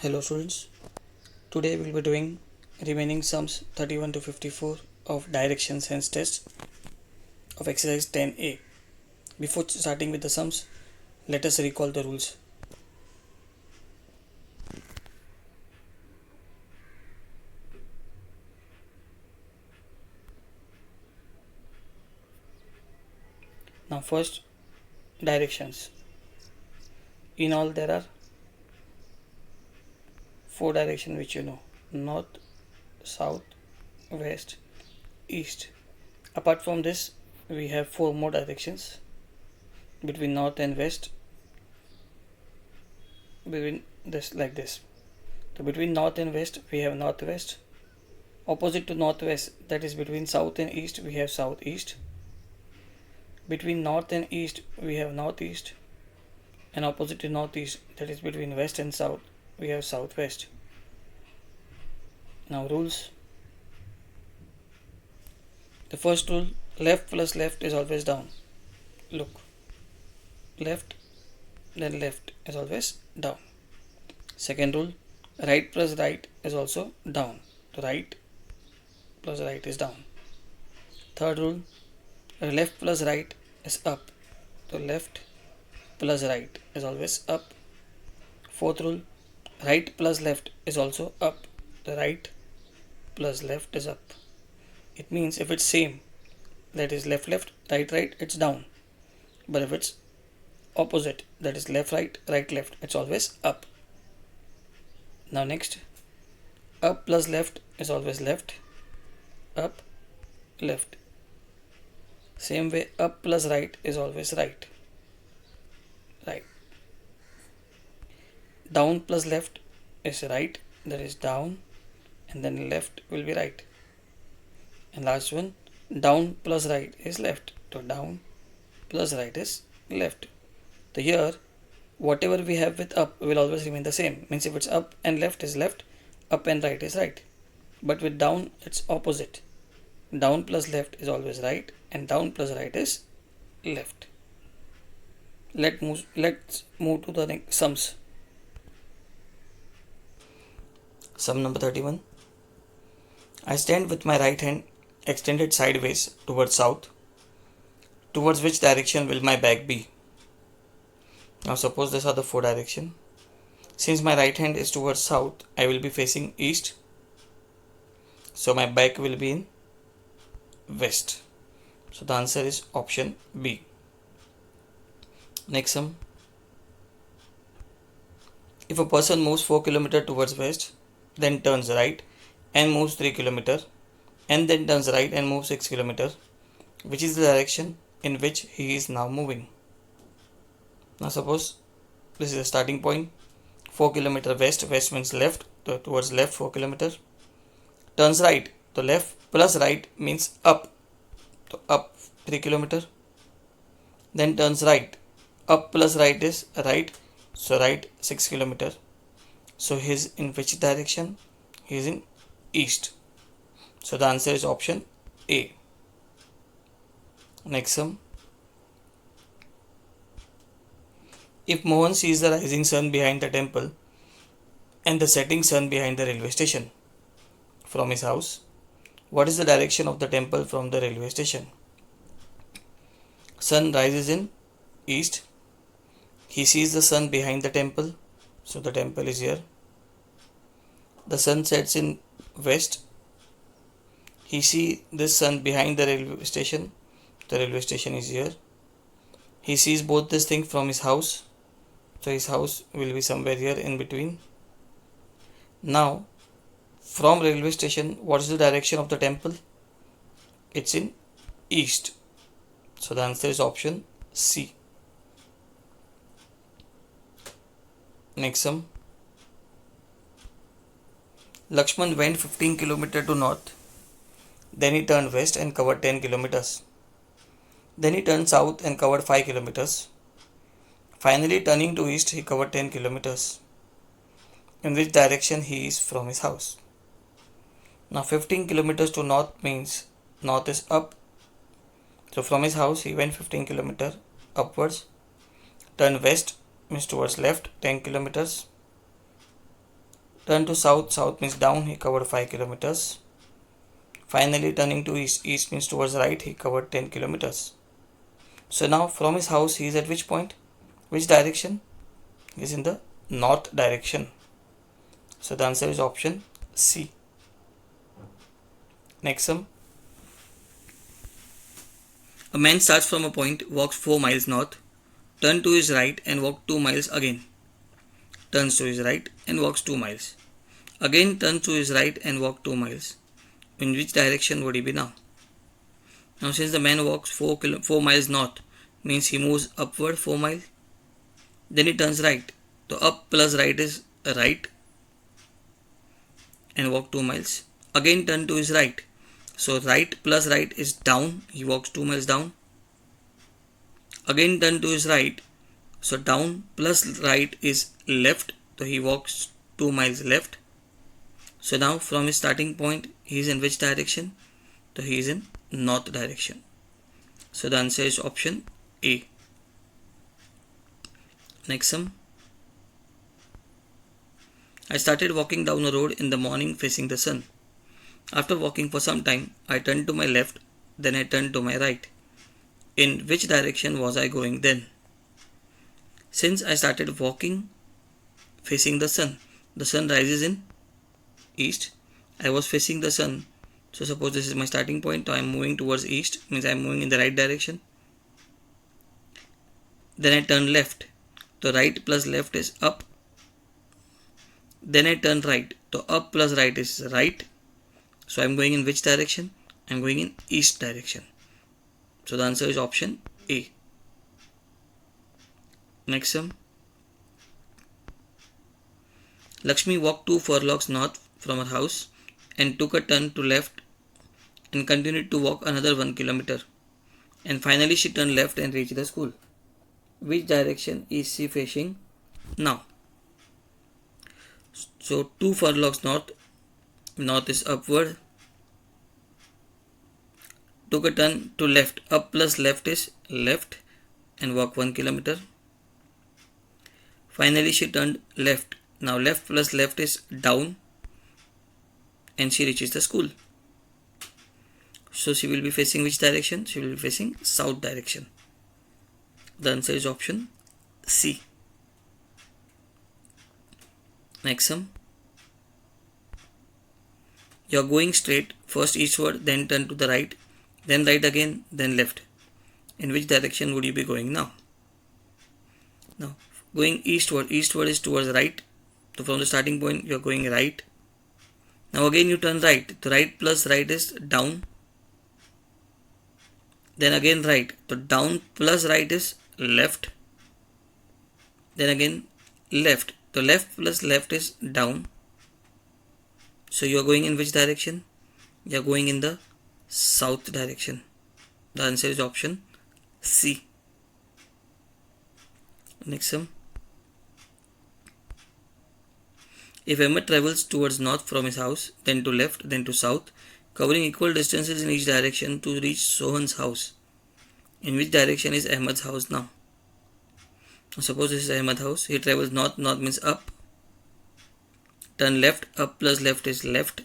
Hello students, today we will be doing remaining sums 31 to 54 of direction sense test of exercise 10a. Before starting with the sums, let us recall the rules. Now first, directions. In all there are 4 directions which you know: north, south, west, east. Apart from this, we have 4 more directions between north and west, between this like this. So between north and west we have northwest. Opposite to northwest, that is between south and east, we have southeast. Between north and east we have northeast, and opposite to northeast, that is between west and south, we have southwest. Now rules. The first rule, left plus left is always down. Look, left then left is always down. Second rule, right plus right is also down. So right plus right is down. Third rule, left plus right is up. So left plus right is always up. Fourth rule, right plus left is also up. The right plus left is up. It means if it's same, that is left left, right right, it's down. But if it's opposite, that is left right, right left, it's always up. Now next, up plus left is always left, up, left. Same way, up plus right is always right, right. Down plus left is right, that is down, and then left will be right. And last one, down plus right is left. So down plus right is left. So here, whatever we have with up will always remain the same. Means if it's up and left is left, up and right is right. But with down, it's opposite. Down plus left is always right, and down plus right is left. Let's move to the next sums. Sum number 31. I stand with my right hand extended sideways towards south. Towards which direction will my back be? Now suppose these are the 4 directions. Since my right hand is towards south, I will be facing east. So my back will be in west. So the answer is option B. Next sum. If a person moves 4 km towards west, then turns right and moves 3 km, and then turns right and moves 6 km, which is the direction in which he is now moving? Now suppose this is the starting point, 4 km west, west means left, so towards left 4 km, turns right, so left plus right means up, so up 3 km, then turns right, up plus right is right, so right 6 km. So he is in which direction? He is in east. So the answer is option A. Next sum. If Mohan sees the rising sun behind the temple and the setting sun behind the railway station from his house, what is the direction of the temple from the railway station? Sun rises in east. He sees the sun behind the temple, so the temple is here. The sun sets in west. He sees this sun behind the railway station. The railway station is here. He sees both these things from his house. So his house will be somewhere here in between. Now, from railway station, what is the direction of the temple? It's in east. So the answer is option C. Next sum. Lakshman went 15 km to north. Then he turned west and covered 10 kilometers. Then he turned south and covered 5 kilometers. Finally, turning to east, he covered 10 kilometers. In which direction he is from his house? Now 15 kilometers to north means north is up. So from his house he went 15 kilometers upwards. Turned west means towards left 10 kilometers. Turn to south, south means down, he covered 5 kilometers. Finally turning to east, east means towards right, he covered 10 kilometers. So now from his house he is at which point? Which direction? He is in the north direction. So the answer is option C. Next sum. A man starts from a point, walks 4 miles north, turns to his right and walks 2 miles again. Turns to his right and walks 2 miles. Again turns to his right and walks 2 miles. In which direction would he be now? Now since the man walks 4 miles north, means he moves upward 4 miles. Then he turns right. So up plus right is right and walk 2 miles. Again turn to his right. So right plus right is down. He walks 2 miles down. Again turn to his right. So down plus right is left. So he walks 2 miles left. So now from his starting point, he is in which direction? So he is in north direction. So the answer is option A. Next sum. I started walking down a road in the morning facing the sun. After walking for some time, I turned to my left, then I turned to my right. In which direction was I going then? Since I started walking facing the sun rises in east. I was facing the sun. So suppose this is my starting point. So I am moving towards east, means I am moving in the right direction. Then I turn left. So right plus left is up. Then I turn right. So up plus right is right. So I am going in which direction? I am going in east direction. So the answer is option A. Next sum. Lakshmi walked 2 furlongs north from her house and took a turn to left and continued to walk another 1 kilometer. And finally she turned left and reached the school. Which direction is she facing now? So 2 furlongs north. North is upward. Took a turn to left. Up plus left is left and walk 1 kilometer. Finally she turned left. Now left plus left is down and she reaches the school. So she will be facing which direction? She will be facing south direction. The answer is option C. Next sum. You are going straight, first eastward, then turn to the right, then right again, then left. In which direction would you be going now? Now, going eastward is towards right. So from the starting point, you are going right. Now again you turn right. The right plus right is down. Then again right. So down plus right is left. Then again left. The left plus left is down. So you are going in which direction? You are going in the south direction. The answer is option C. Next sum. If Ahmed travels towards north from his house, then to left, then to south, covering equal distances in each direction to reach Sohan's house, in which direction is Ahmed's house now? Suppose this is Ahmed's house. He travels north. North means up. Turn left. Up plus left is left.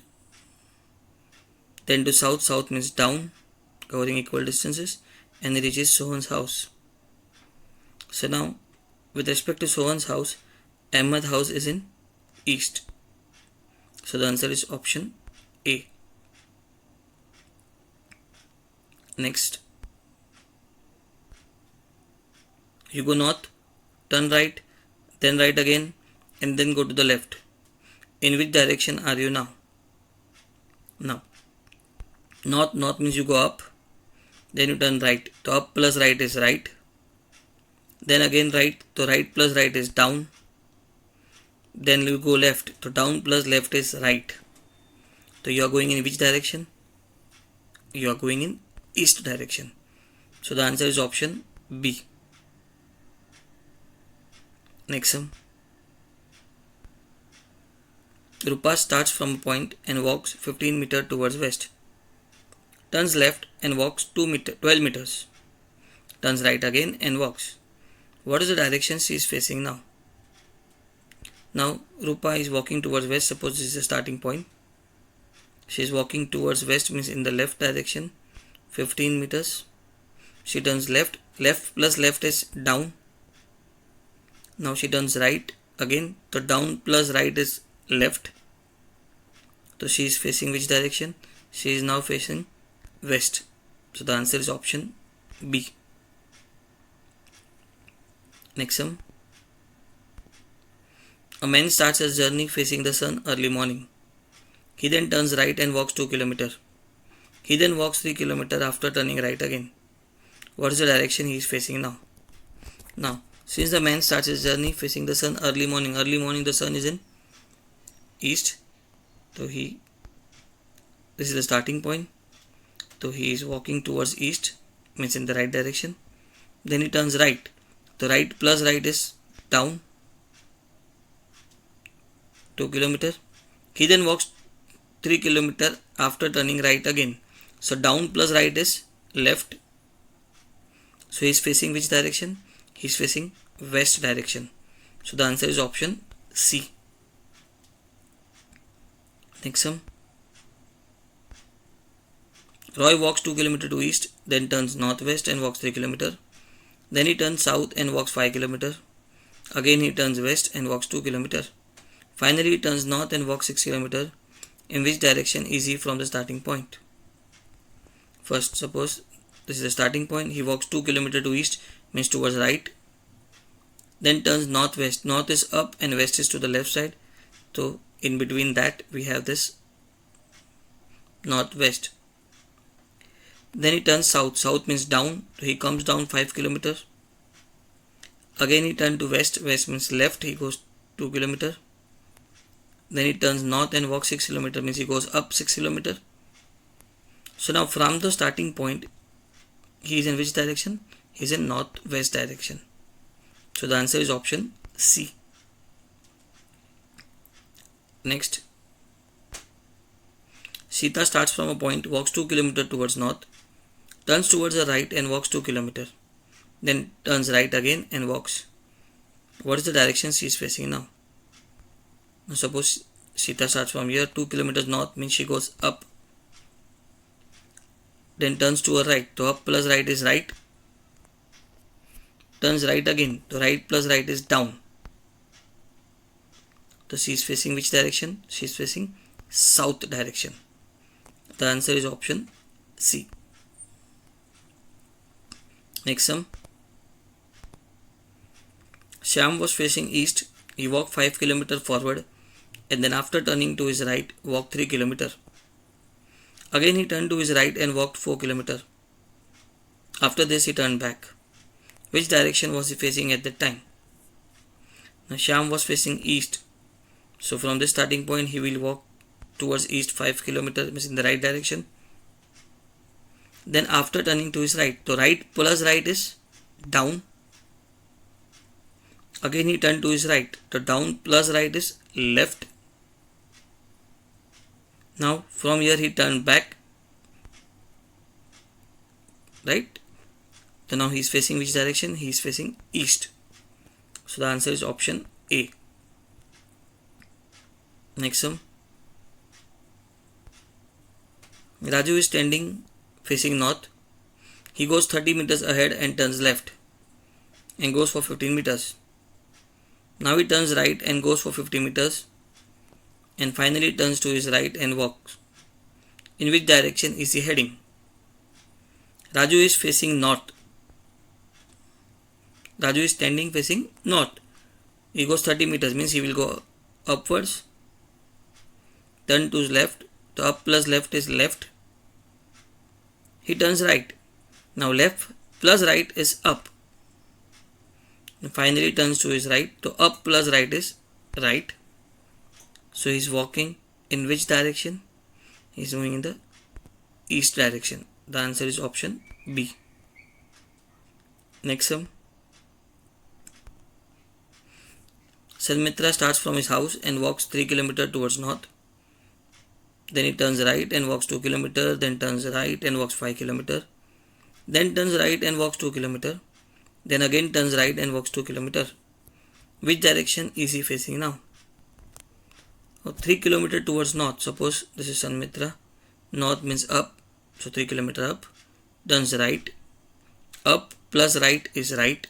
Then to south. South means down, covering equal distances, and he reaches Sohan's house. So now, with respect to Sohan's house, Ahmed's house is in east. So the answer is option A. Next. You go north, turn right, then right again, and then go to the left. In which direction are you now? Now, north means you go up, then you turn right. So up plus right is right. Then again right, so right plus right is down. Then you go left, so down plus left is right. So you are going in which direction? You are going in east direction. So the answer is option B. Next sum. Rupa starts from a point and walks 15 meters towards west. Turns left and walks 12 meters. Turns right again and walks. What is the direction she is facing now? Now Rupa is walking towards west. Suppose this is the starting point. She is walking towards west, means in the left direction, 15 meters. She turns left. Left plus left is down. Now she turns right again. So down plus right is left. So she is facing which direction? She is now facing west. So the answer is option B. Next sum. A man starts his journey facing the sun early morning. He then turns right and walks 2 km. He then walks 3 km after turning right again. What is the direction he is facing now? Now, since the man starts his journey facing the sun early morning the sun is in east. So this is the starting point. So he is walking towards east, means in the right direction. Then he turns right. The right plus right is down 2 km. He then walks 3 km after turning right again. So down plus right is left. So he is facing which direction? He is facing west direction. So the answer is option C. Next sum. Roy walks 2 km to east, then turns northwest and walks 3 km. Then he turns south and walks 5 km. Again he turns west and walks 2 km. Finally he turns north and walks 6 km. In which direction is he from the starting point? First, suppose this is the starting point. He walks 2 km to east, means towards right. Then turns northwest. North is up and west is to the left side. So in between that we have this northwest. Then he turns south. South means down. So he comes down 5 km. Again he turns to west. West means left. He goes 2 km. Then he turns north and walks 6 km, means he goes up 6 km. So now from the starting point, he is in which direction? He is in northwest direction. So the answer is option C. Next. Sita starts from a point, walks 2 km towards north, turns towards the right and walks 2 km. Then turns right again and walks. What is the direction she is facing now? Now suppose Sita starts from here, 2 km north, means she goes up. Then turns to her right. So up plus right is right. Turns right again. So right plus right is down. So she is facing which direction? She is facing south direction. The answer is option C. Next sum. Shyam was facing east. He walked 5 km forward and then after turning to his right, walked 3 km. Again he turned to his right and walked 4 km. After this he turned back. Which direction was he facing at that time? Now Shyam was facing east. So from this starting point he will walk towards east 5 km, means in the right direction. Then after turning to his right, so right plus right is down. Again he turned to his right, so down plus right is left. Now from here he turned back, right? So now he is facing which direction? He is facing east. So the answer is option A. Next one. Raju is standing facing north. He goes 30 meters ahead and turns left and goes for 15 meters. Now he turns right and goes for 50 meters and finally turns to his right and walks. In which direction is he heading? Raju is facing north. Raju is standing facing north. He goes 30 meters, means he will go upwards, turn to his left. So up plus left is left. He turns right. Now left plus right is up. And finally turns to his right. So up plus right is right. So he is walking in which direction? He is moving in the east direction. The answer is option B. Next one. Sanmitra starts from his house and walks 3 km towards north. Then he turns right and walks 2 km. Then turns right and walks 5 km. Then turns right and walks 2 km. Then again turns right and walks 2 km. Which direction is he facing now? Now 3 kilometer towards north. Suppose this is Sanmitra. North means up. So 3 kilometer up. Turns right. Up plus right is right.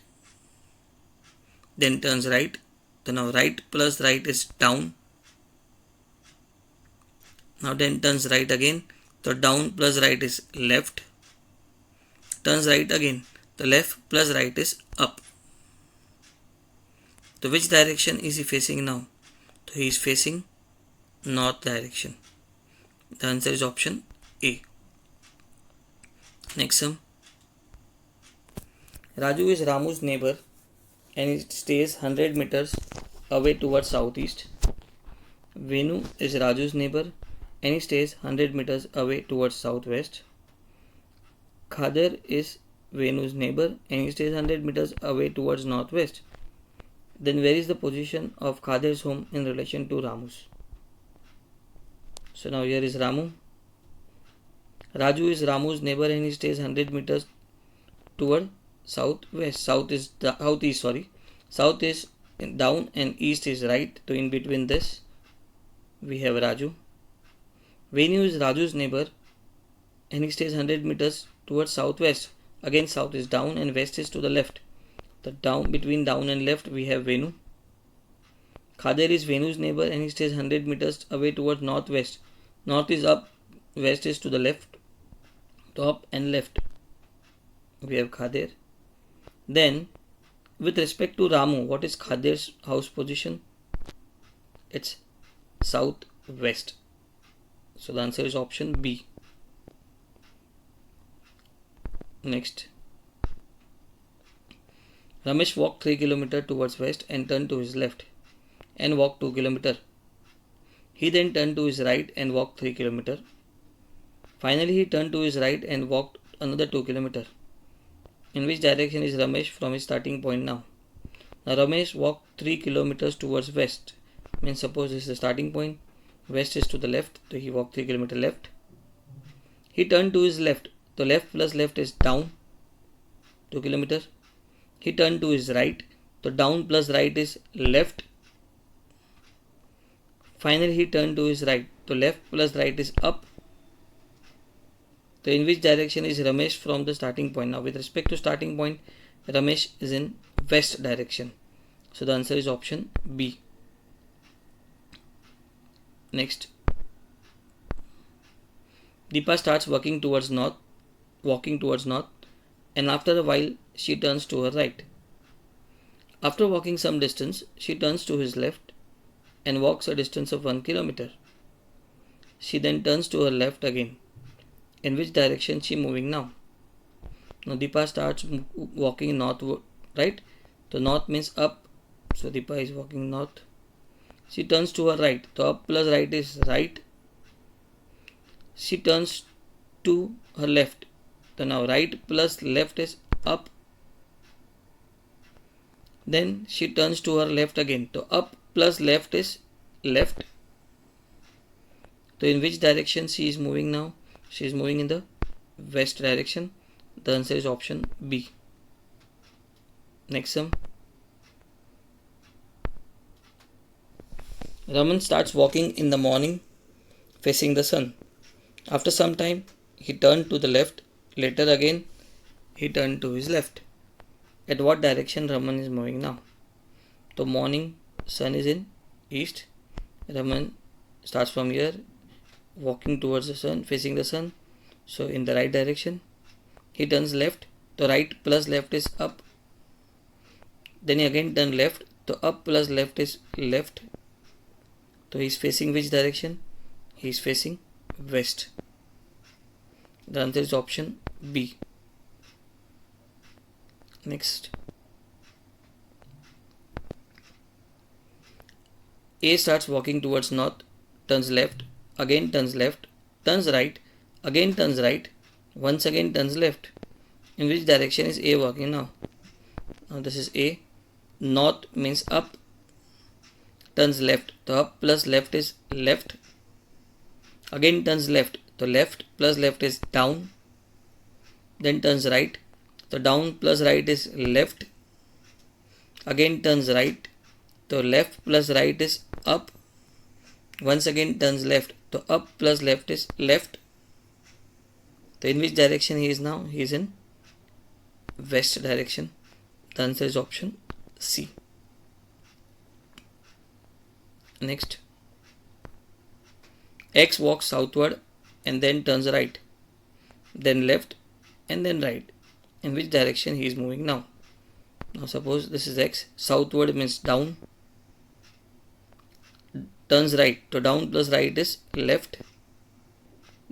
Then turns right. So now right plus right is down. Now then turns right again. So down plus right is left. Turns right again. The left plus right is up. So which direction is he facing now? So he is facing north direction. The answer is option A. Next sum. Raju is Ramu's neighbor and he stays 100 meters away towards southeast. Venu is Raju's neighbor and he stays 100 meters away towards southwest. Khader is Venu's neighbor and he stays 100 meters away towards northwest. Then where is the position of Khader's home in relation to Ramu's? So now here is Ramu. Raju is Ramu's neighbor and he stays 100 meters toward southwest. Southeast, sorry. South is down and east is right. So in between this, we have Raju. Venu is Raju's neighbor and he stays 100 meters towards southwest. Again, south is down and west is to the left. Between down and left, we have Venu. Khader is Venu's neighbor and he stays 100 meters away towards northwest. North is up, west is to the left. Top and left, we have Khader. Then, with respect to Ramu, what is Khader's house position? It's southwest. So the answer is option B. Next. Ramesh walked 3 km towards west and turned to his left and walked 2 km. He then turned to his right and walked 3 km. Finally, he turned to his right and walked another 2 km. In which direction is Ramesh from his starting point now? Now Ramesh walked 3 km towards west. Means suppose this is the starting point. West is to the left. So he walked 3 km left. He turned to his left. The left plus left is down 2 km. He turned to his right. The down plus right is left. Finally, he turned to his right. The left plus right is up. So in which direction is Ramesh from the starting point? Now with respect to starting point, Ramesh is in west direction. So the answer is option B. Next. Deepa starts walking towards north, and after a while she turns to her right. After walking some distance, she turns to his left and walks a distance of 1 km. She then turns to her left again. In which direction she moving now? Now Deepa starts walking northward, right? So north means up. So Deepa is walking north. She turns to her right. So up plus right is right. She turns to her left. So now right plus left is up. Then she turns to her left again. So up plus left is left. So in which direction she is moving now? She is moving in the west direction. The answer is option B. Next sum. Raman starts walking in the morning facing the sun. After some time, he turned to the left. Later again, he turned to his left. At what direction Raman is moving now? So morning, sun is in east. Raman starts from here, walking towards the sun, facing the sun. So in the right direction, he turns left. The right plus left is up. Then he again turn left. The up plus left is left. So he is facing which direction? He is facing west. The answer is option B. Next. A starts walking towards north, turns left, again turns left, turns right, again turns right, once again turns left. In which direction is A walking now? Now this is A. North means up, turns left. The up plus left is left. Again turns left. The left plus left is down. Then turns right. The down plus right is left. Again turns right. The left plus right is up. Once again turns left. So up plus left is left. So in which direction he is now? He is in west direction. The answer is option C. Next. X walks southward and then turns right, then left and then right. In which direction he is moving now? Now suppose this is X. Southward means down. Turns right. So down plus right is left.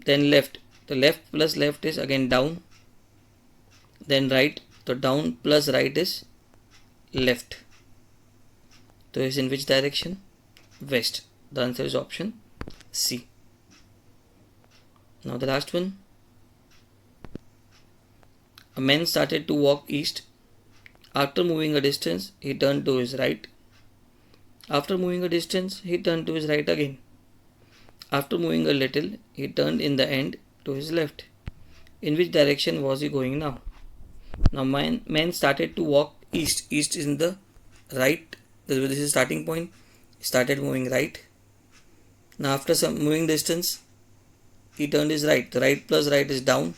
Then left. The left plus left is again down. Then right. So down plus right is left. So is in which direction? West. The answer is option C. Now the last one. A man started to walk east. After moving a distance, he turned to his right. After moving a distance, he turned to his right again. After moving a little, he turned in the end to his left. In which direction was he going now? Now man started to walk east. East is in the right. This is starting point. He started moving right. Now after some moving distance, he turned his right. The right plus right is down.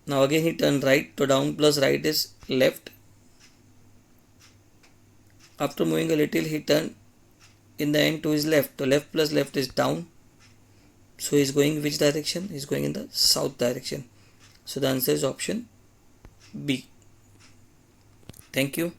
Now again he turned right. So down plus right is left. After moving a little, he turned in the end to his left. So left plus left is down. So he is going which direction? He is going in the south direction. So the answer is option B. Thank you.